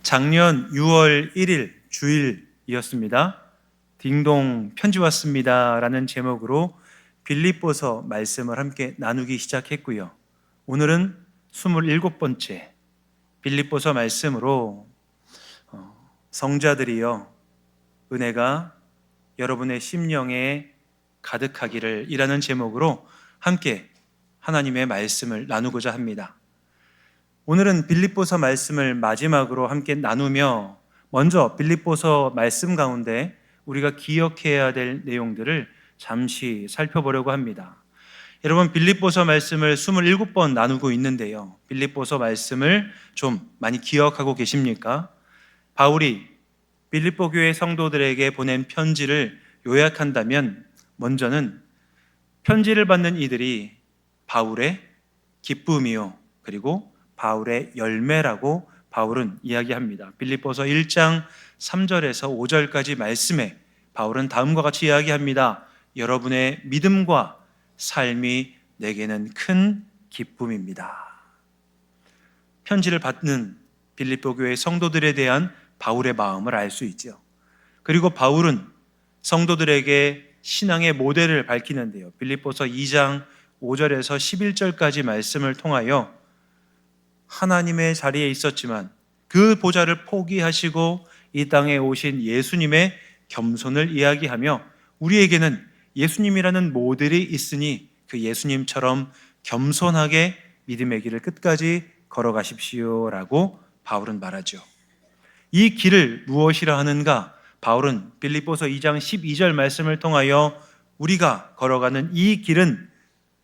작년 6월 1일 주일이었습니다. 딩동 편지 왔습니다 라는 제목으로 빌립보서 말씀을 함께 나누기 시작했고요. 오늘은 27번째 빌립보서 말씀으로 성자들이여 은혜가 여러분의 심령에 가득하기를 이라는 제목으로 함께 하나님의 말씀을 나누고자 합니다. 오늘은 빌립보서 말씀을 마지막으로 함께 나누며 먼저 빌립보서 말씀 가운데 우리가 기억해야 될 내용들을 잠시 살펴보려고 합니다. 여러분, 빌립보서 말씀을 27번 나누고 있는데요, 빌립보서 말씀을 좀 많이 기억하고 계십니까? 바울이 빌립보 교회 성도들에게 보낸 편지를 요약한다면 먼저는 편지를 받는 이들이 바울의 기쁨이요 그리고 바울의 열매라고 바울은 이야기합니다. 빌립보서 1장 3절에서 5절까지 말씀에 바울은 다음과 같이 이야기합니다. 여러분의 믿음과 삶이 내게는 큰 기쁨입니다. 편지를 받는 빌립보 교회 성도들에 대한 바울의 마음을 알 수 있죠. 그리고 바울은 성도들에게 신앙의 모델을 밝히는데요, 빌립보서 2장 5절에서 11절까지 말씀을 통하여 하나님의 자리에 있었지만 그 보좌를 포기하시고 이 땅에 오신 예수님의 겸손을 이야기하며 우리에게는 예수님이라는 모델이 있으니 그 예수님처럼 겸손하게 믿음의 길을 끝까지 걸어가십시오라고 바울은 말하죠. 이 길을 무엇이라 하는가? 바울은 빌립보서 2장 12절 말씀을 통하여 우리가 걸어가는 이 길은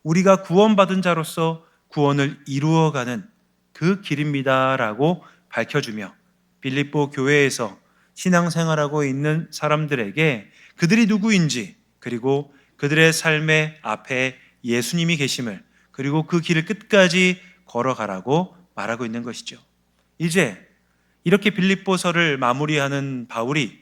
우리가 구원받은 자로서 구원을 이루어가는 그 길입니다라고 밝혀주며 빌립보 교회에서 신앙생활하고 있는 사람들에게 그들이 누구인지 그리고 그들의 삶의 앞에 예수님이 계심을 그리고 그 길을 끝까지 걸어가라고 말하고 있는 것이죠. 이제 이렇게 빌립보서를 마무리하는 바울이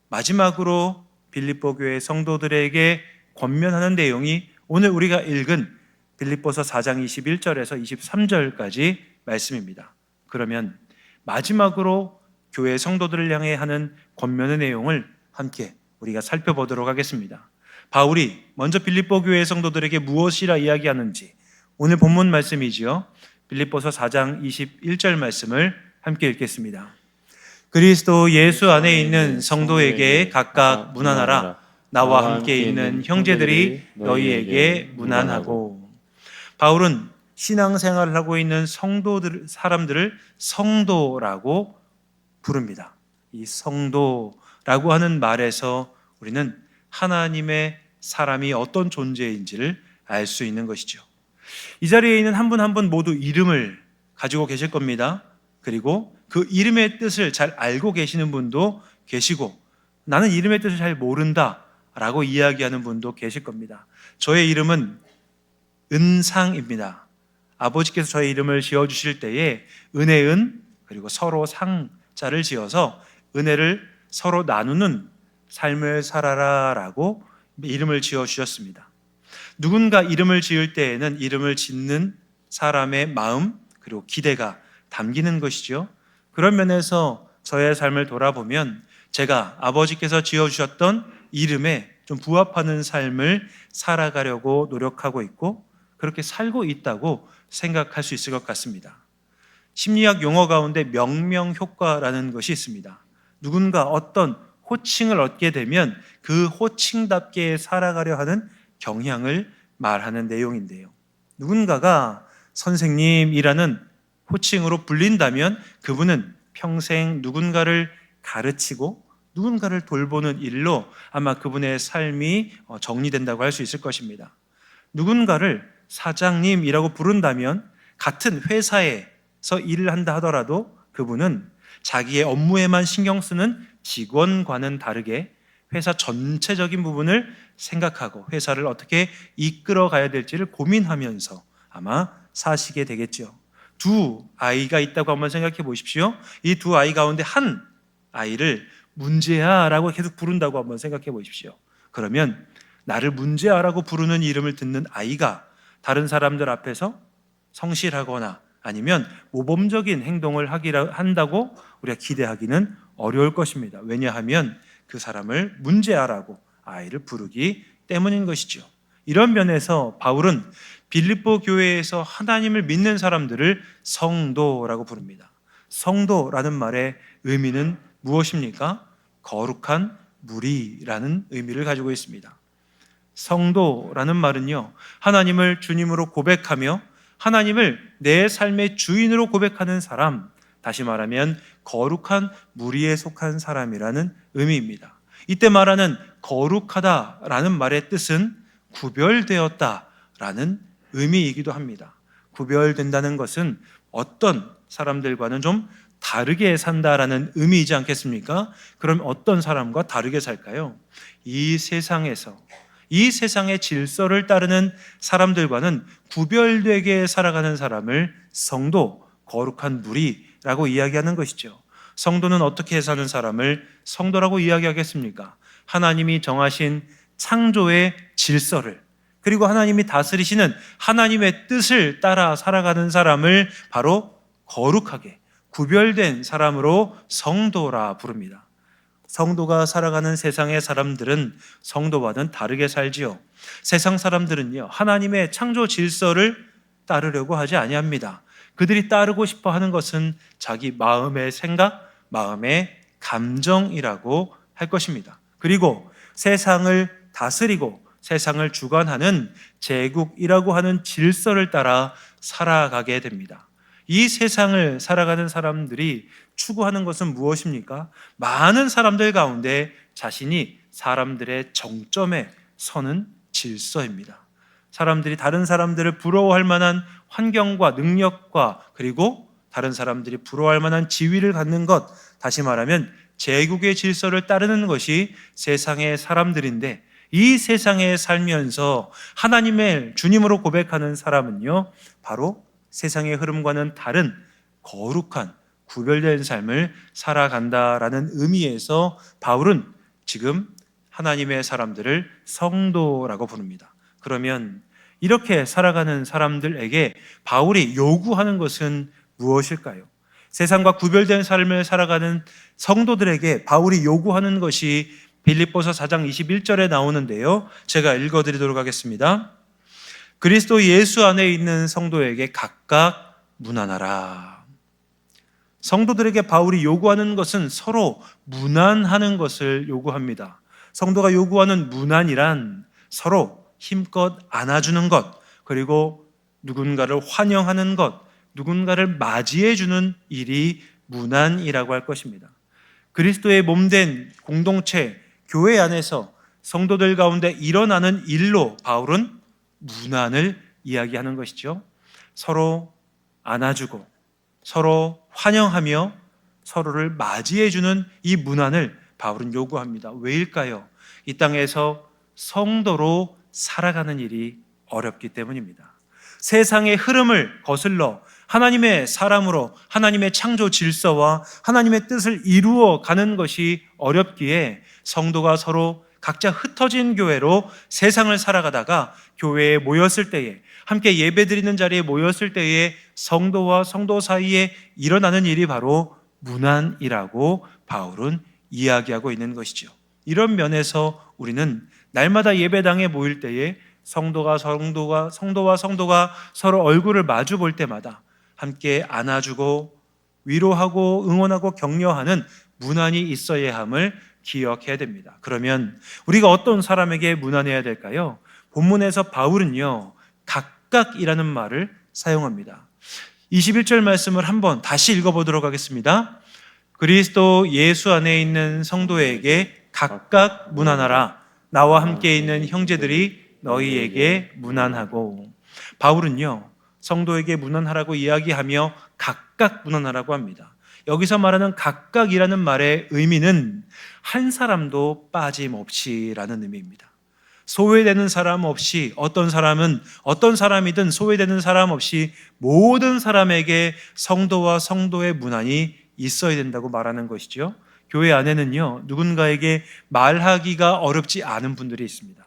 마지막으로 빌립보 교회 성도들에게 권면하는 내용이 오늘 우리가 읽은 빌립보서 4장 21절에서 23절까지 말씀입니다. 그러면 마지막으로 교회 성도들을 향해 하는 권면의 내용을 함께 우리가 살펴보도록 하겠습니다. 바울이 먼저 빌립보 교회 성도들에게 무엇이라 이야기하는지 오늘 본문 말씀이지요. 빌립보서 4장 21절 말씀을 함께 읽겠습니다. 그리스도 예수 안에 있는 성도에게 각각 문안하라. 나와 함께 있는 형제들이 너희에게 문안하고. 바울은 신앙생활을 하고 있는 사람들을 성도라고 부릅니다. 이 성도라고 하는 말에서 우리는 하나님의 사람이 어떤 존재인지를 알 수 있는 것이죠. 이 자리에 있는 한 분 한 분 모두 이름을 가지고 계실 겁니다. 그리고 그 이름의 뜻을 잘 알고 계시는 분도 계시고 나는 이름의 뜻을 잘 모른다 라고 이야기하는 분도 계실 겁니다. 저의 이름은 은상입니다. 아버지께서 저의 이름을 지어주실 때에 은혜은 그리고 서로 상자를 지어서 은혜를 서로 나누는 삶을 살아라 라고 이름을 지어주셨습니다. 누군가 이름을 지을 때에는 이름을 짓는 사람의 마음 그리고 기대가 담기는 것이죠. 그런 면에서 저의 삶을 돌아보면 제가 아버지께서 지어주셨던 이름에 좀 부합하는 삶을 살아가려고 노력하고 있고 그렇게 살고 있다고 생각할 수 있을 것 같습니다. 심리학 용어 가운데 명명효과라는 것이 있습니다. 누군가 어떤 호칭을 얻게 되면 그 호칭답게 살아가려 하는 경향을 말하는 내용인데요. 누군가가 선생님이라는 호칭으로 불린다면 그분은 평생 누군가를 가르치고 누군가를 돌보는 일로 아마 그분의 삶이 정리된다고 할 수 있을 것입니다. 누군가를 사장님이라고 부른다면 같은 회사에서 일을 한다 하더라도 그분은 자기의 업무에만 신경 쓰는 직원과는 다르게 회사 전체적인 부분을 생각하고 회사를 어떻게 이끌어 가야 될지를 고민하면서 아마 사시게 되겠죠. 두 아이가 있다고 한번 생각해 보십시오. 이 두 아이 가운데 한 아이를 문제아라고 계속 부른다고 한번 생각해 보십시오. 그러면 나를 문제아라고 부르는 이름을 듣는 아이가 다른 사람들 앞에서 성실하거나 아니면 모범적인 행동을 한다고 우리가 기대하기는 어려울 것입니다. 왜냐하면 그 사람을 문제아라고 아이를 부르기 때문인 것이죠. 이런 면에서 바울은 빌립보 교회에서 하나님을 믿는 사람들을 성도라고 부릅니다. 성도라는 말의 의미는 무엇입니까? 거룩한 무리라는 의미를 가지고 있습니다. 성도라는 말은요, 하나님을 주님으로 고백하며 하나님을 내 삶의 주인으로 고백하는 사람, 다시 말하면 거룩한 무리에 속한 사람이라는 의미입니다. 이때 말하는 거룩하다라는 말의 뜻은 구별되었다라는 의미이기도 합니다. 구별된다는 것은 어떤 사람들과는 좀 다르게 산다라는 의미이지 않겠습니까? 그럼 어떤 사람과 다르게 살까요? 이 세상에서 이 세상의 질서를 따르는 사람들과는 구별되게 살아가는 사람을 성도, 거룩한 무리라고 이야기하는 것이죠. 성도는 어떻게 사는 사람을 성도라고 이야기하겠습니까? 하나님이 정하신 창조의 질서를, 그리고 하나님이 다스리시는 하나님의 뜻을 따라 살아가는 사람을 바로 거룩하게 구별된 사람으로 성도라 부릅니다. 성도가 살아가는 세상의 사람들은 성도와는 다르게 살지요. 세상 사람들은요, 하나님의 창조 질서를 따르려고 하지 아니합니다. 그들이 따르고 싶어 하는 것은 자기 마음의 생각, 마음의 감정이라고 할 것입니다. 그리고 세상을 다스리고 세상을 주관하는 제국이라고 하는 질서를 따라 살아가게 됩니다. 이 세상을 살아가는 사람들이 추구하는 것은 무엇입니까? 많은 사람들 가운데 자신이 사람들의 정점에 서는 질서입니다. 사람들이 다른 사람들을 부러워할 만한 환경과 능력과 그리고 다른 사람들이 부러워할 만한 지위를 갖는 것, 다시 말하면 제국의 질서를 따르는 것이 세상의 사람들인데, 이 세상에 살면서 하나님의 주님으로 고백하는 사람은요, 바로 세상의 흐름과는 다른 거룩한 구별된 삶을 살아간다라는 의미에서 바울은 지금 하나님의 사람들을 성도라고 부릅니다. 그러면 이렇게 살아가는 사람들에게 바울이 요구하는 것은 무엇일까요? 세상과 구별된 삶을 살아가는 성도들에게 바울이 요구하는 것이 빌립보서 4장 21절에 나오는데요, 제가 읽어드리도록 하겠습니다. 그리스도 예수 안에 있는 성도에게 각각 문안하라. 성도들에게 바울이 요구하는 것은 서로 문안하는 것을 요구합니다. 성도가 요구하는 문안이란 서로 힘껏 안아주는 것, 그리고 누군가를 환영하는 것, 누군가를 맞이해주는 일이 문안이라고 할 것입니다. 그리스도의 몸된 공동체, 교회 안에서 성도들 가운데 일어나는 일로 바울은 문안을 이야기하는 것이죠. 서로 안아주고 서로 환영하며 서로를 맞이해주는 이 문안을 바울은 요구합니다. 왜일까요? 이 땅에서 성도로 살아가는 일이 어렵기 때문입니다. 세상의 흐름을 거슬러 하나님의 사람으로 하나님의 창조 질서와 하나님의 뜻을 이루어 가는 것이 어렵기에 성도가 서로 각자 흩어진 교회로 세상을 살아가다가 교회에 모였을 때에, 함께 예배드리는 자리에 모였을 때에 성도와 성도 사이에 일어나는 일이 바로 문안이라고 바울은 이야기하고 있는 것이죠. 이런 면에서 우리는 날마다 예배당에 모일 때에 성도와 성도가 서로 얼굴을 마주 볼 때마다 함께 안아주고 위로하고 응원하고 격려하는 문안이 있어야 함을 기억해야 됩니다. 그러면 우리가 어떤 사람에게 문안해야 될까요? 본문에서 바울은요, 각각이라는 말을 사용합니다. 21절 말씀을 한번 다시 읽어보도록 하겠습니다. 그리스도 예수 안에 있는 성도에게 각각 문안하라. 나와 함께 있는 형제들이 너희에게 문안하고. 바울은요, 성도에게 문안하라고 이야기하며 각각 문안하라고 합니다. 여기서 말하는 각각이라는 말의 의미는 한 사람도 빠짐없이라는 의미입니다. 소외되는 사람 없이, 어떤 사람이든 소외되는 사람 없이 모든 사람에게 성도와 성도의 문안이 있어야 된다고 말하는 것이죠. 교회 안에는요, 누군가에게 말하기가 어렵지 않은 분들이 있습니다.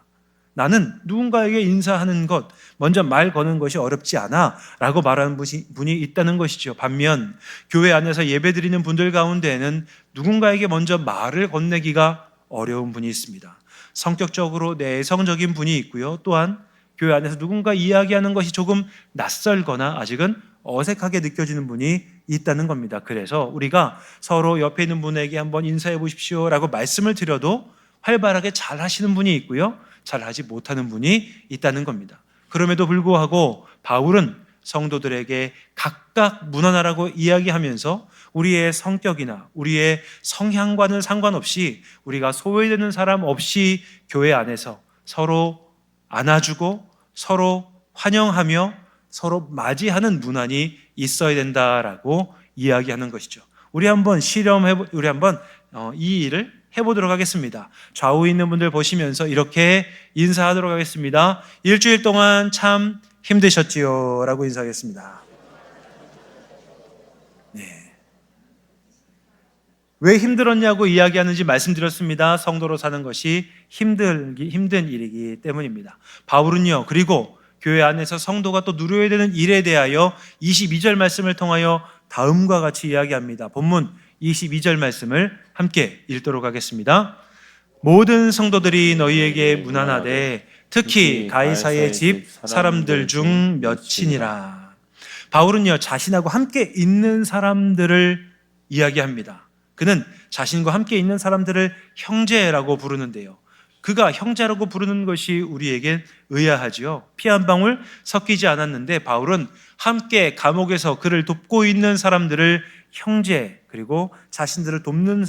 나는 누군가에게 인사하는 것, 먼저 말 거는 것이 어렵지 않아 라고 말하는 분이 있다는 것이죠. 반면 교회 안에서 예배드리는 분들 가운데에는 누군가에게 먼저 말을 건네기가 어려운 분이 있습니다. 성격적으로 내성적인 분이 있고요. 또한 교회 안에서 누군가 이야기하는 것이 조금 낯설거나 아직은 어색하게 느껴지는 분이 있다는 겁니다. 그래서 우리가 서로 옆에 있는 분에게 한번 인사해 보십시오 라고 말씀을 드려도 활발하게 잘 하시는 분이 있고요, 잘 하지 못하는 분이 있다는 겁니다. 그럼에도 불구하고 바울은 성도들에게 각각 문안하라고 이야기하면서 우리의 성격이나 우리의 성향과는 상관없이 우리가 소외되는 사람 없이 교회 안에서 서로 안아주고 서로 환영하며 서로 맞이하는 문안이 있어야 된다라고 이야기하는 것이죠. 우리 한번 이 일을 해보도록 하겠습니다. 좌우에 있는 분들 보시면서 이렇게 인사하도록 하겠습니다. 일주일 동안 참 힘드셨지요? 라고 인사하겠습니다. 네. 왜 힘들었냐고 이야기하는지 말씀드렸습니다. 성도로 사는 것이 힘든 일이기 때문입니다. 바울은요, 그리고 교회 안에서 성도가 또 누려야 되는 일에 대하여 22절 말씀을 통하여 다음과 같이 이야기합니다. 본문 22절 말씀을 함께 읽도록 하겠습니다. 모든 성도들이 너희에게 문안하되 특히 가이사의 집 사람들 중 몇이니라. 바울은요, 자신하고 함께 있는 사람들을 이야기합니다. 그는 자신과 함께 있는 사람들을 형제라고 부르는데요, 그가 형제라고 부르는 것이 우리에겐 의아하지요. 피 한 방울 섞이지 않았는데 바울은 함께 감옥에서 그를 돕고 있는 사람들을 형제, 그리고 자신들을 돕는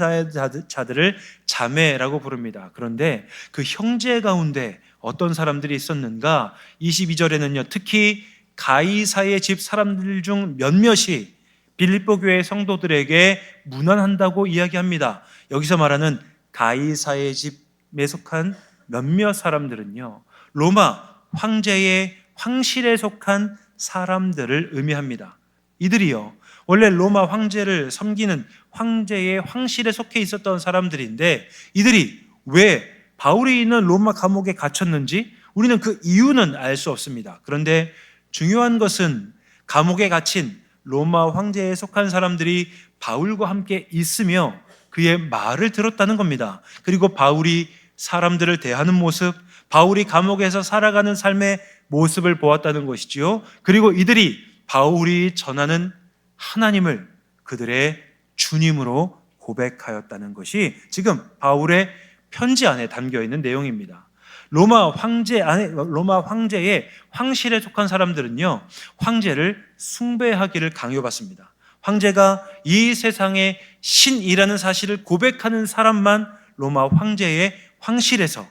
자들을 자매라고 부릅니다. 그런데 그 형제 가운데 어떤 사람들이 있었는가? 22절에는요, 특히 가이사의 집 사람들 중 몇몇이 빌립보 교회 성도들에게 문안한다고 이야기합니다. 여기서 말하는 가이사의 집에 속한 몇몇 사람들은요, 로마 황제의 황실에 속한 사람들을 의미합니다. 이들이요, 원래 로마 황제를 섬기는 황제의 황실에 속해 있었던 사람들인데 이들이 왜 바울이 있는 로마 감옥에 갇혔는지 우리는 그 이유는 알 수 없습니다. 그런데 중요한 것은 감옥에 갇힌 로마 황제에 속한 사람들이 바울과 함께 있으며 그의 말을 들었다는 겁니다. 그리고 바울이 사람들을 대하는 모습, 바울이 감옥에서 살아가는 삶의 모습을 보았다는 것이지요. 그리고 이들이 바울이 전하는 하나님을 그들의 주님으로 고백하였다는 것이 지금 바울의 편지 안에 담겨 있는 내용입니다. 로마 황제의 황실에 속한 사람들은요, 황제를 숭배하기를 강요받습니다. 황제가 이 세상의 신이라는 사실을 고백하는 사람만 로마 황제의 황실에서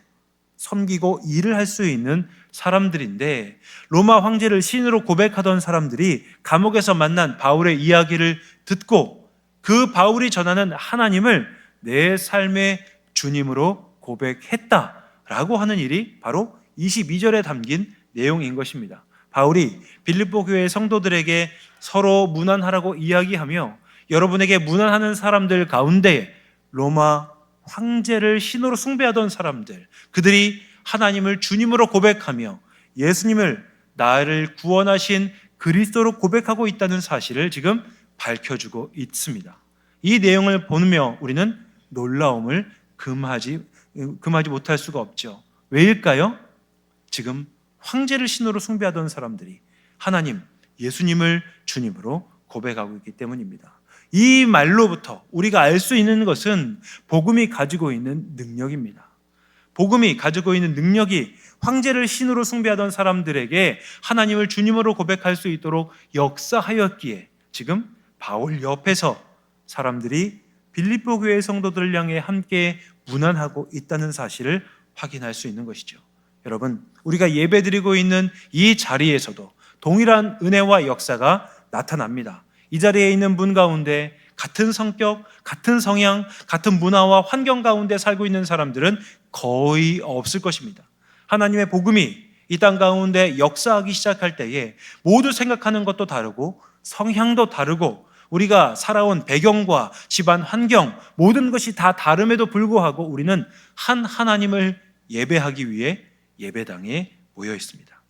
섬기고 일을 할 수 있는 사람들인데, 로마 황제를 신으로 고백하던 사람들이 감옥에서 만난 바울의 이야기를 듣고 그 바울이 전하는 하나님을 내 삶의 주님으로 고백했다라고 하는 일이 바로 22절에 담긴 내용인 것입니다. 바울이 빌립보 교회 성도들에게 서로 문안하라고 이야기하며 여러분에게 문안하는 사람들 가운데 로마 황제를 신으로 숭배하던 사람들, 그들이 하나님을 주님으로 고백하며 예수님을 나를 구원하신 그리스도로 고백하고 있다는 사실을 지금 밝혀주고 있습니다. 이 내용을 보며 우리는 놀라움을 금하지 못할 수가 없죠. 왜일까요? 지금 황제를 신으로 숭배하던 사람들이 하나님, 예수님을 주님으로 고백하고 있기 때문입니다. 이 말로부터 우리가 알 수 있는 것은 복음이 가지고 있는 능력입니다. 복음이 가지고 있는 능력이 황제를 신으로 숭배하던 사람들에게 하나님을 주님으로 고백할 수 있도록 역사하였기에 지금 바울 옆에서 사람들이 빌립보 교회 성도들을 향해 함께 문안하고 있다는 사실을 확인할 수 있는 것이죠. 여러분, 우리가 예배드리고 있는 이 자리에서도 동일한 은혜와 역사가 나타납니다. 이 자리에 있는 분 가운데 같은 성격, 같은 성향, 같은 문화와 환경 가운데 살고 있는 사람들은 거의 없을 것입니다. 하나님의 복음이 이 땅 가운데 역사하기 시작할 때에 모두 생각하는 것도 다르고 성향도 다르고 우리가 살아온 배경과 집안 환경 모든 것이 다 다름에도 불구하고 우리는 한 하나님을 예배하기 위해 예배당에 모여 있습니다.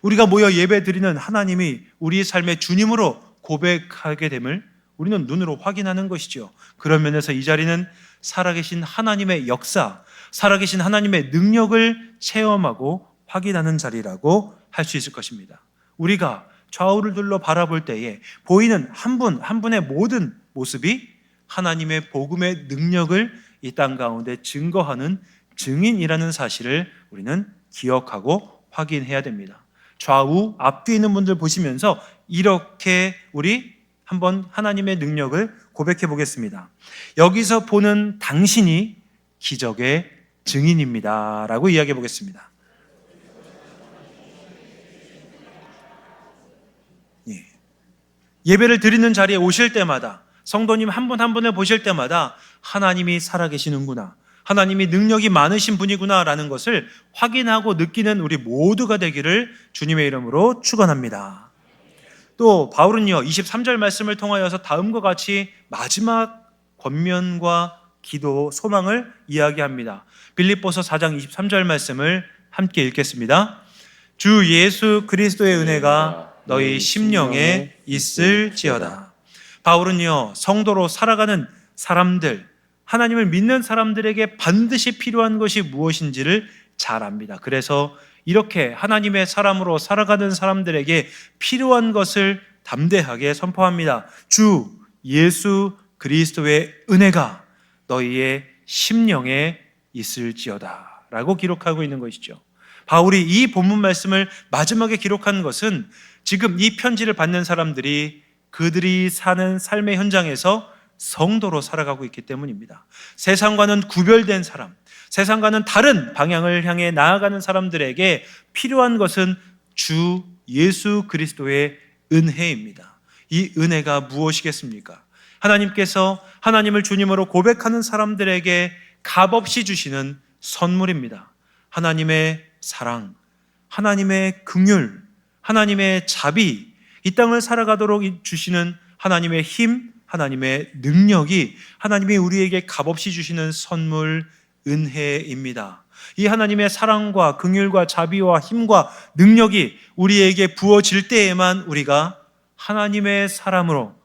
우리가 모여 예배드리는 하나님이 우리의 삶의 주님으로 고백하게 됨을 우리는 눈으로 확인하는 것이죠. 그런 면에서 이 자리는 살아계신 하나님의 역사, 살아계신 하나님의 능력을 체험하고 확인하는 자리라고 할 수 있을 것입니다. 우리가 좌우를 둘러 바라볼 때에 보이는 한 분 한 분의 모든 모습이 하나님의 복음의 능력을 이 땅 가운데 증거하는 증인이라는 사실을 우리는 기억하고 확인해야 됩니다. 좌우 앞뒤에 있는 분들 보시면서 이렇게 우리 한번 하나님의 능력을 고백해 보겠습니다. 여기서 보는 당신이 기적의 증인입니다 라고 이야기해 보겠습니다. 예배를 드리는 자리에 오실 때마다, 성도님 한 분 한 분을 보실 때마다 하나님이 살아계시는구나, 하나님이 능력이 많으신 분이구나 라는 것을 확인하고 느끼는 우리 모두가 되기를 주님의 이름으로 축원합니다. 또 바울은요 23절 말씀을 통하여서 다음과 같이 마지막 권면과 기도, 소망을 이야기합니다. 빌립보서 4장 23절 말씀을 함께 읽겠습니다. 주 예수 그리스도의 은혜가 너희 심령에 있을지어다. 바울은요 성도로 살아가는 사람들, 하나님을 믿는 사람들에게 반드시 필요한 것이 무엇인지를 잘 압니다. 그래서 이렇게 하나님의 사람으로 살아가는 사람들에게 필요한 것을 담대하게 선포합니다. 주 예수 그리스도의 은혜가 너희의 심령에 있을지어다 라고 기록하고 있는 것이죠. 바울이 이 본문 말씀을 마지막에 기록한 것은 지금 이 편지를 받는 사람들이 그들이 사는 삶의 현장에서 성도로 살아가고 있기 때문입니다. 세상과는 구별된 사람, 세상과는 다른 방향을 향해 나아가는 사람들에게 필요한 것은 주 예수 그리스도의 은혜입니다. 이 은혜가 무엇이겠습니까? 하나님께서 하나님을 주님으로 고백하는 사람들에게 값없이 주시는 선물입니다. 하나님의 사랑, 하나님의 긍휼, 하나님의 자비, 이 땅을 살아가도록 주시는 하나님의 힘, 하나님의 능력이 하나님이 우리에게 값없이 주시는 선물, 은혜입니다. 이 하나님의 사랑과 긍휼과 자비와 힘과 능력이 우리에게 부어질 때에만 우리가 하나님의 사람으로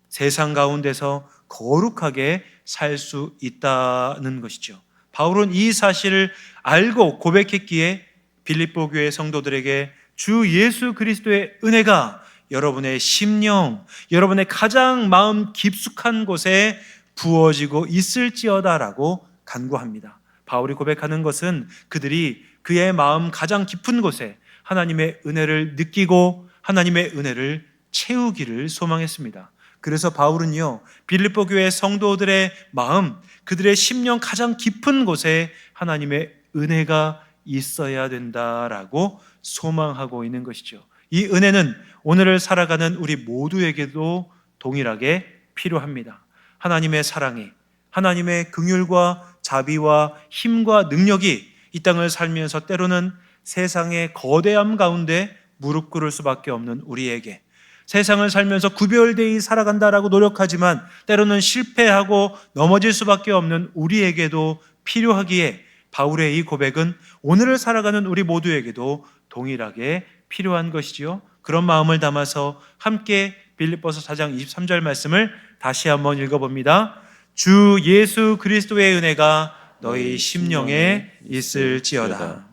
세상 가운데서 거룩하게 살 수 있다는 것이죠. 바울은 이 사실을 알고 고백했기에 빌립보 교회 성도들에게 주 예수 그리스도의 은혜가 여러분의 심령, 여러분의 가장 마음 깊숙한 곳에 부어지고 있을지어다라고 간구합니다. 바울이 고백하는 것은 그들이 그의 마음 가장 깊은 곳에 하나님의 은혜를 느끼고 하나님의 은혜를 채우기를 소망했습니다. 그래서 바울은요 빌립보 교회 성도들의 마음, 그들의 심령 가장 깊은 곳에 하나님의 은혜가 있어야 된다라고 소망하고 있는 것이죠. 이 은혜는 오늘을 살아가는 우리 모두에게도 동일하게 필요합니다. 하나님의 사랑이, 하나님의 긍휼과 자비와 힘과 능력이 이 땅을 살면서 때로는 세상의 거대함 가운데 무릎 꿇을 수밖에 없는 우리에게, 세상을 살면서 구별되이 살아간다라고 노력하지만 때로는 실패하고 넘어질 수밖에 없는 우리에게도 필요하기에 바울의 이 고백은 오늘을 살아가는 우리 모두에게도 동일하게 필요한 것이지요. 그런 마음을 담아서 함께 빌립보서 4장 23절 말씀을 다시 한번 읽어봅니다. 주 예수 그리스도의 은혜가 너희 심령에 있을지어다.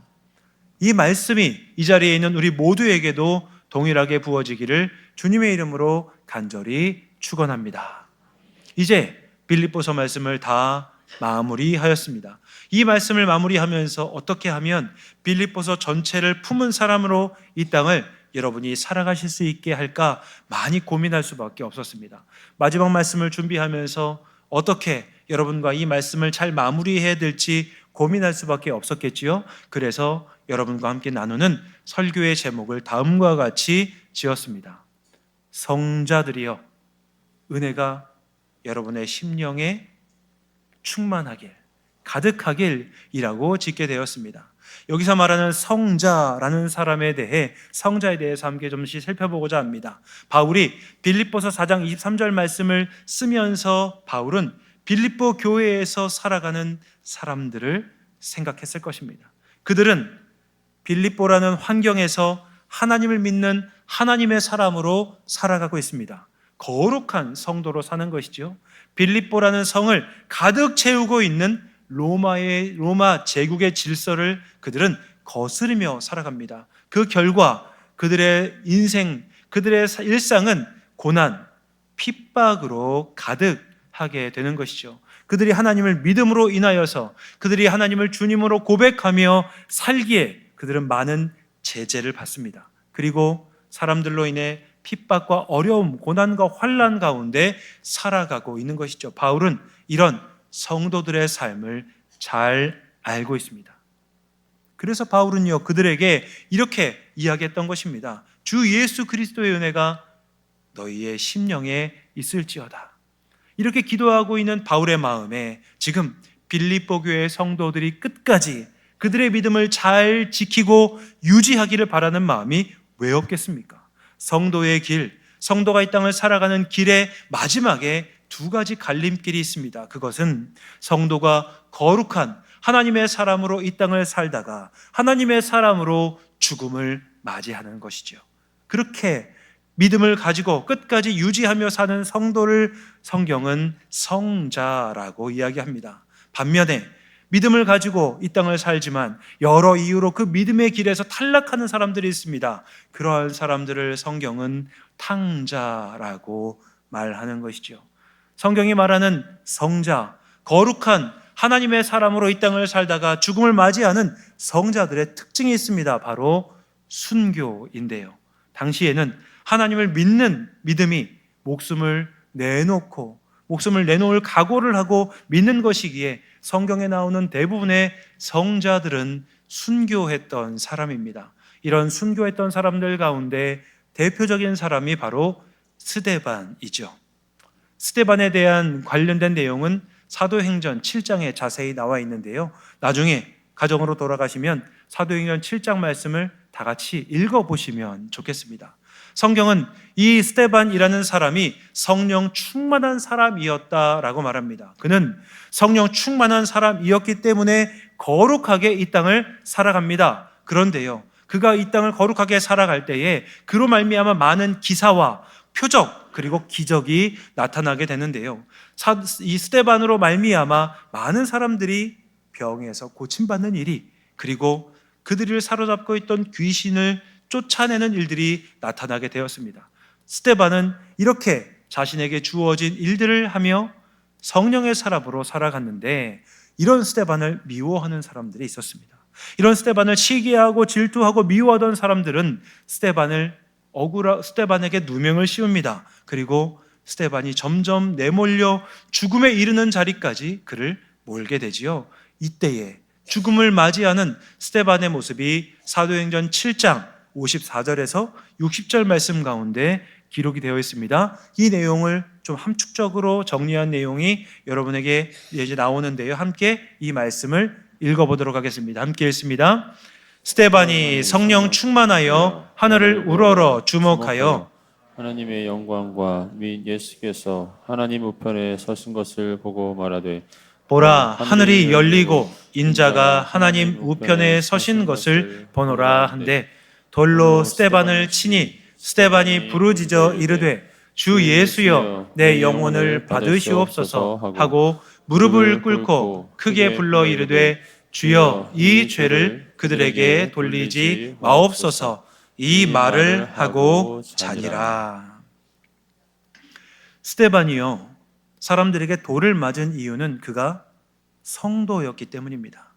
이 말씀이 이 자리에 있는 우리 모두에게도 동일하게 부어지기를 주님의 이름으로 간절히 축원합니다. 이제 빌립보서 말씀을 다 마무리하였습니다. 이 말씀을 마무리하면서 어떻게 하면 빌립보서 전체를 품은 사람으로 이 땅을 여러분이 살아가실 수 있게 할까 많이 고민할 수밖에 없었습니다. 마지막 말씀을 준비하면서 어떻게 여러분과 이 말씀을 잘 마무리해야 될지 고민할 수밖에 없었겠지요. 그래서 여러분과 함께 나누는 설교의 제목을 다음과 같이 지었습니다. 성자들이여, 은혜가 여러분의 심령에 충만하길, 가득하길이라고 짓게 되었습니다. 여기서 말하는 성자라는 사람에 대해, 성자에 대해서 함께 좀씩 살펴보고자 합니다. 바울이 빌립보서 4장 23절 말씀을 쓰면서 바울은 빌립보 교회에서 살아가는 사람들을 생각했을 것입니다. 그들은 빌립보라는 환경에서 하나님을 믿는 하나님의 사람으로 살아가고 있습니다. 거룩한 성도로 사는 것이죠. 빌립보라는 성을 가득 채우고 있는 로마 제국의 질서를 그들은 거스르며 살아갑니다. 그 결과 그들의 인생, 그들의 일상은 고난, 핍박으로 가득하게 되는 것이죠. 그들이 하나님을 믿음으로 인하여서 그들이 하나님을 주님으로 고백하며 살기에 그들은 많은 제재를 받습니다. 그리고 사람들로 인해 핍박과 어려움, 고난과 환난 가운데 살아가고 있는 것이죠. 바울은 이런 성도들의 삶을 잘 알고 있습니다. 그래서 바울은요, 그들에게 이렇게 이야기했던 것입니다. 주 예수 그리스도의 은혜가 너희의 심령에 있을지어다. 이렇게 기도하고 있는 바울의 마음에 지금 빌립보 교회의 성도들이 끝까지 그들의 믿음을 잘 지키고 유지하기를 바라는 마음이 왜 없겠습니까? 성도의 길, 성도가 이 땅을 살아가는 길의 마지막에 두 가지 갈림길이 있습니다. 그것은 성도가 거룩한 하나님의 사람으로 이 땅을 살다가 하나님의 사람으로 죽음을 맞이하는 것이죠. 그렇게 믿음을 가지고 끝까지 유지하며 사는 성도를 성경은 성자라고 이야기합니다. 반면에 믿음을 가지고 이 땅을 살지만 여러 이유로 그 믿음의 길에서 탈락하는 사람들이 있습니다. 그러한 사람들을 성경은 탕자라고 말하는 것이죠. 성경이 말하는 성자, 거룩한 하나님의 사람으로 이 땅을 살다가 죽음을 맞이하는 성자들의 특징이 있습니다. 바로 순교인데요. 당시에는 하나님을 믿는 믿음이 목숨을 내놓을 각오를 하고 믿는 것이기에 성경에 나오는 대부분의 성자들은 순교했던 사람입니다. 이런 순교했던 사람들 가운데 대표적인 사람이 바로 스데반이죠. 스데반에 대한 관련된 내용은 사도행전 7장에 자세히 나와 있는데요. 나중에 가정으로 돌아가시면 사도행전 7장 말씀을 다 같이 읽어보시면 좋겠습니다. 성경은 이 스데반이라는 사람이 성령 충만한 사람이었다라고 말합니다. 그는 성령 충만한 사람이었기 때문에 거룩하게 이 땅을 살아갑니다. 그런데요, 그가 이 땅을 거룩하게 살아갈 때에 그로 말미암아 많은 기사와 표적 그리고 기적이 나타나게 되는데요. 이 스데반으로 말미암아 많은 사람들이 병에서 고침받는 일이, 그리고 그들을 사로잡고 있던 귀신을 쫓아내는 일들이 나타나게 되었습니다. 스데반은 이렇게 자신에게 주어진 일들을 하며 성령의 사람으로 살아갔는데 이런 스데반을 미워하는 사람들이 있었습니다. 이런 스데반을 시기하고 질투하고 미워하던 사람들은 스데반에게 누명을 씌웁니다. 그리고 스데반이 점점 내몰려 죽음에 이르는 자리까지 그를 몰게 되지요. 이때에 죽음을 맞이하는 스데반의 모습이 사도행전 7장 54절에서 60절 말씀 가운데 기록이 되어 있습니다. 이 내용을 좀 함축적으로 정리한 내용이 여러분에게 이제 나오는데요. 함께 이 말씀을 읽어보도록 하겠습니다. 함께 읽습니다. 스데반이 성령 충만하여 하늘을 우러러 주목하여 하나님의 영광과 및 예수께서 하나님 우편에 서신 것을 보고 말하되 보라, 하늘이 열리고 인자가 하나님 우편에 서신 것을 보노라 한데 돌로 스데반을 치니 스데반이 부르짖어 이르되 주 예수여 내 영혼을 받으시옵소서 하고 무릎을 꿇고 크게 불러 이르되 주여 이 죄를 그들에게 돌리지 마옵소서. 이 말을 하고 자니라. 스데반이요, 사람들에게 돌을 맞은 이유는 그가 성도였기 때문입니다.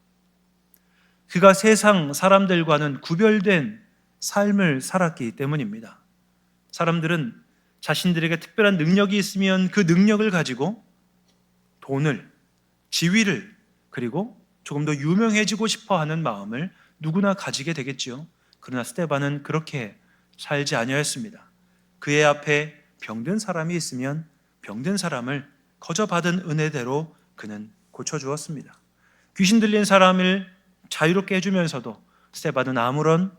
그가 세상 사람들과는 구별된 삶을 살았기 때문입니다. 사람들은 자신들에게 특별한 능력이 있으면 그 능력을 가지고 돈을, 지위를, 그리고 조금 더 유명해지고 싶어 하는 마음을 누구나 가지게 되겠지요. 그러나 스데반은 그렇게 살지 아니하였습니다. 그의 앞에 병든 사람이 있으면 병든 사람을 거저 받은 은혜대로 그는 고쳐주었습니다. 귀신 들린 사람을 자유롭게 해주면서도 스데반은 아무런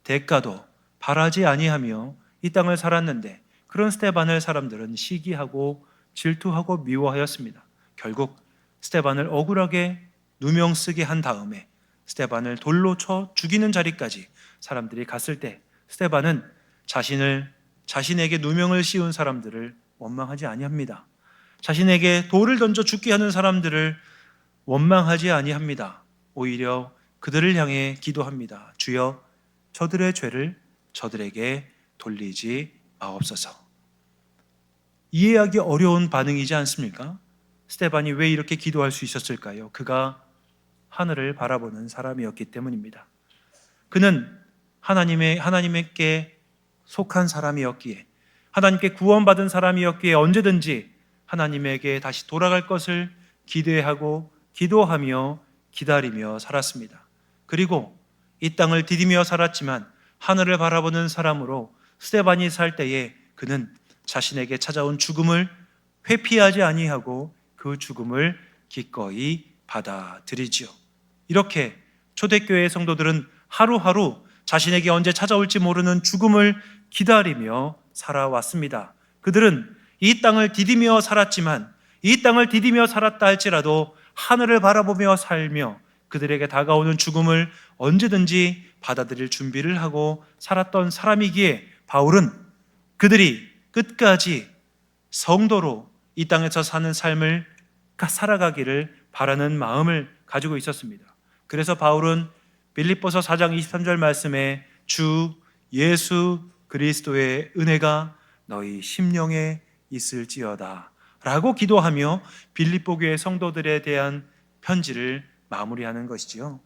대가도 바라지 아니하며 이 땅을 살았는데 그런 스데반을 사람들은 시기하고 질투하고 미워하였습니다. 결국 스데반을 억울하게 누명 쓰게 한 다음에 스데반을 돌로 쳐 죽이는 자리까지 사람들이 갔을 때 스데반은 자신에게 누명을 씌운 사람들을 원망하지 아니합니다. 자신에게 돌을 던져 죽게 하는 사람들을 원망하지 아니합니다. 오히려 그들을 향해 기도합니다. 주여, 저들의 죄를 저들에게 돌리지 마옵소서. 이해하기 어려운 반응이지 않습니까? 스데반이 왜 이렇게 기도할 수 있었을까요? 그가 하늘을 바라보는 사람이었기 때문입니다. 그는 하나님께 속한 사람이었기에, 하나님께 구원받은 사람이었기에 언제든지 하나님에게 다시 돌아갈 것을 기대하고 기도하며 기다리며 살았습니다. 그리고 이 땅을 디디며 살았지만 하늘을 바라보는 사람으로 스데반이 살 때에 그는 자신에게 찾아온 죽음을 회피하지 아니하고 그 죽음을 기꺼이 받아들이지요. 이렇게 초대교회의 성도들은 하루하루 자신에게 언제 찾아올지 모르는 죽음을 기다리며 살아왔습니다. 그들은 이 땅을 디디며 살았지만, 이 땅을 디디며 살았다 할지라도 하늘을 바라보며 살며 그들에게 다가오는 죽음을 언제든지 받아들일 준비를 하고 살았던 사람이기에 바울은 그들이 끝까지 성도로 이 땅에서 사는 삶을 살아가기를 바라는 마음을 가지고 있었습니다. 그래서 바울은 빌립보서 4장 23절 말씀에 주 예수 그리스도의 은혜가 너희 심령에 있을지어다 라고 기도하며 빌립보 교회 성도들에 대한 편지를 마무리하는 것이지요.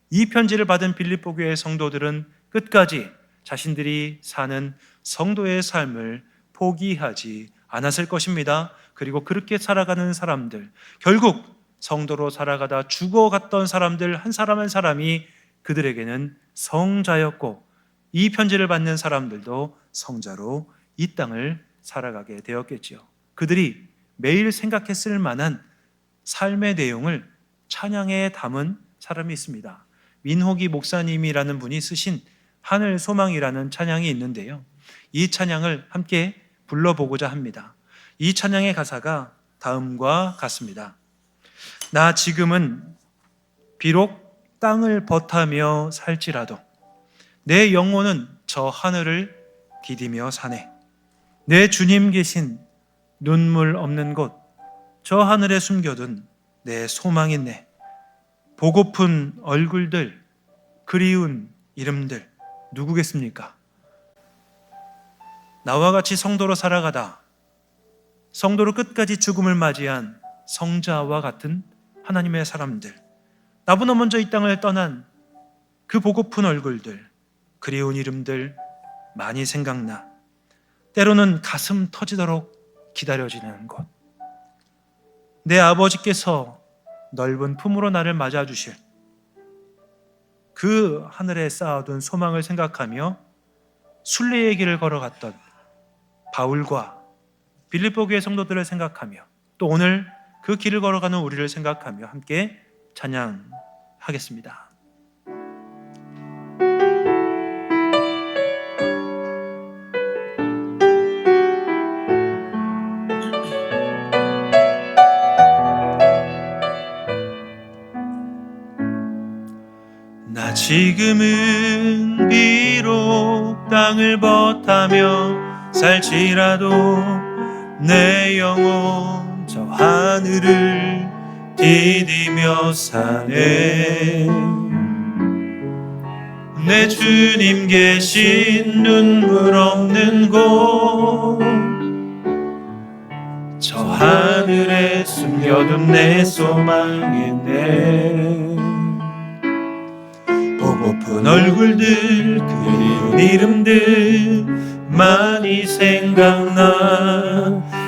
이 편지를 받은 빌립보 교회 성도들은 끝까지 자신들이 사는 성도의 삶을 포기하지 않았을 것입니다. 그리고 그렇게 살아가는 사람들, 결국 성도로 살아가다 죽어갔던 사람들 한 사람 한 사람이 그들에게는 성자였고, 이 편지를 받는 사람들도 성자로 이 땅을 살아가게 되었겠지요. 그들이 매일 생각했을 만한 삶의 내용을 찬양에 담은 사람이 있습니다. 민호기 목사님이라는 분이 쓰신 하늘 소망이라는 찬양이 있는데요, 이 찬양을 함께 불러보고자 합니다. 이 찬양의 가사가 다음과 같습니다. 나 지금은 비록 땅을 버타며 살지라도 내 영혼은 저 하늘을 디디며 사네. 내 주님 계신 눈물 없는 곳, 저 하늘에 숨겨둔 내 소망이네. 보고픈 얼굴들, 그리운 이름들 누구겠습니까? 나와 같이 성도로 살아가다 성도로 끝까지 죽음을 맞이한 성자와 같은 하나님의 사람들, 나보다 먼저 이 땅을 떠난 그 보고픈 얼굴들, 그리운 이름들 많이 생각나 때로는 가슴 터지도록 기다려지는 곳, 내 아버지께서 넓은 품으로 나를 맞아주실 그 하늘에 쌓아둔 소망을 생각하며 순례의 길을 걸어갔던 바울과 빌립보 교회 성도들을 생각하며 또 오늘 그 길을 걸어가는 우리를 생각하며 함께 찬양하겠습니다. 나 지금은 비록 땅을 버타며 살지라도 내 영혼 저 하늘을 디디며 사네. 내 주님 계신 눈물 없는 곳, 저 하늘에 숨겨둔 내 소망이네. 보고픈 얼굴들, 그리운 이름들 많이 생각나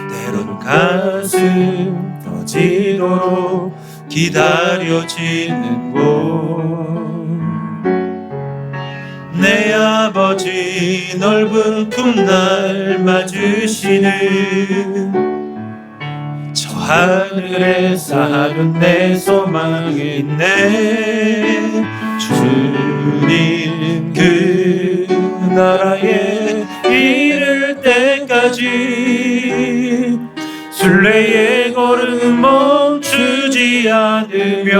때론 가슴 터지도록 기다려지는 곳, 내 아버지 넓은 품 날 맞으시는 저 하늘에 쌓아둔 내 소망이 있네. 주님 그 나라에 이를 때까지 순례의 걸음 멈추지 않으며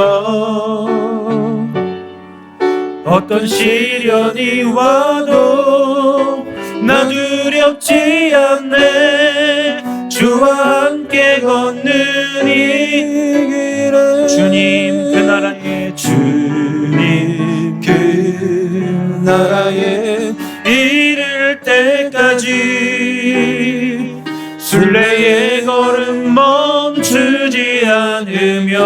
어떤 시련이 와도 나 두렵지 않네. 주와 함께 걷는 이 길에 주님 그 나라에 주님 그 나라에 이를 때까지 순례의 걸음 멈추지 않으며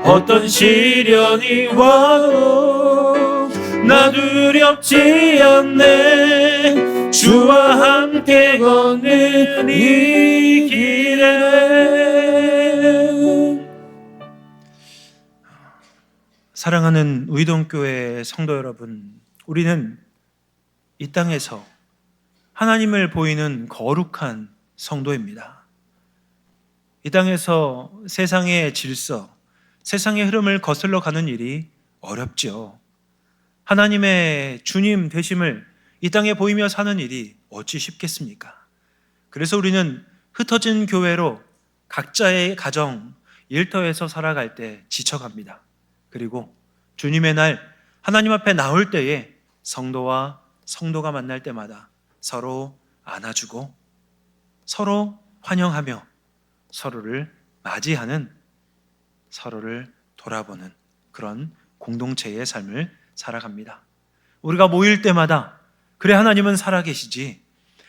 어떤 시련이 와도 나 두렵지 않네. 주와 함께 걷는 이 길에. 사랑하는 의동교회 성도 여러분, 우리는 이 땅에서 하나님을 보이는 거룩한 성도입니다. 이 땅에서 세상의 질서, 세상의 흐름을 거슬러 가는 일이 어렵죠. 하나님의 주님 되심을 이 땅에 보이며 사는 일이 어찌 쉽겠습니까? 그래서 우리는 흩어진 교회로 각자의 가정, 일터에서 살아갈 때 지쳐갑니다. 그리고 주님의 날 하나님 앞에 나올 때에 성도와 성도가 만날 때마다 서로 안아주고 서로 환영하며 서로를 맞이하는, 서로를 돌아보는 그런 공동체의 삶을 살아갑니다. 우리가 모일 때마다 그래, 하나님은 살아계시지,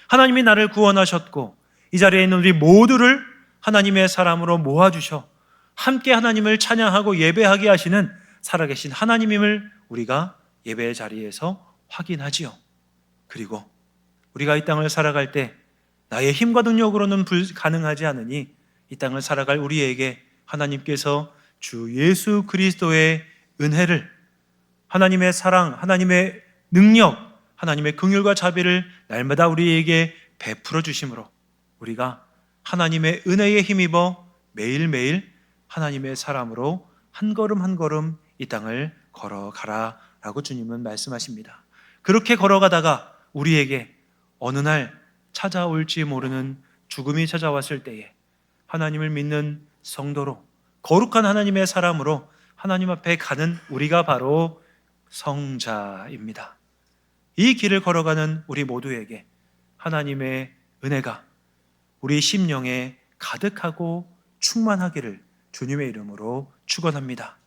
하나님이 나를 구원하셨고 이 자리에 있는 우리 모두를 하나님의 사람으로 모아주셔 함께 하나님을 찬양하고 예배하게 하시는 살아계신 하나님임을 우리가 예배의 자리에서 확인하지요. 그리고 우리가 이 땅을 살아갈 때 나의 힘과 능력으로는 불가능하지 않으니 이 땅을 살아갈 우리에게 하나님께서 주 예수 그리스도의 은혜를, 하나님의 사랑, 하나님의 능력, 하나님의 긍휼과 자비를 날마다 우리에게 베풀어 주심으로 우리가 하나님의 은혜에 힘입어 매일매일 하나님의 사람으로 한 걸음 한 걸음 이 땅을 걸어가라라고 주님은 말씀하십니다. 그렇게 걸어가다가 우리에게 어느 날 찾아올지 모르는 죽음이 찾아왔을 때에 하나님을 믿는 성도로, 거룩한 하나님의 사람으로 하나님 앞에 가는 우리가 바로 성자입니다. 이 길을 걸어가는 우리 모두에게 하나님의 은혜가 우리 심령에 가득하고 충만하기를 주님의 이름으로 축원합니다.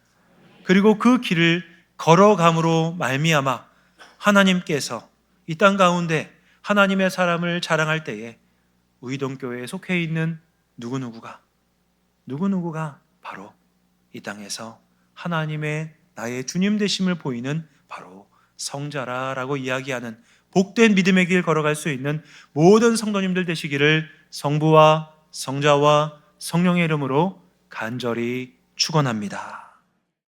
그리고 그 길을 걸어감으로 말미암아 하나님께서 이 땅 가운데 하나님의 사람을 자랑할 때에 의동교회에 속해 있는 누구누구가 바로 이 땅에서 하나님의 나의 주님 되심을 보이는 바로 성자라라고 이야기하는 복된 믿음의 길 걸어갈 수 있는 모든 성도님들 되시기를 성부와 성자와 성령의 이름으로 간절히 축원합니다.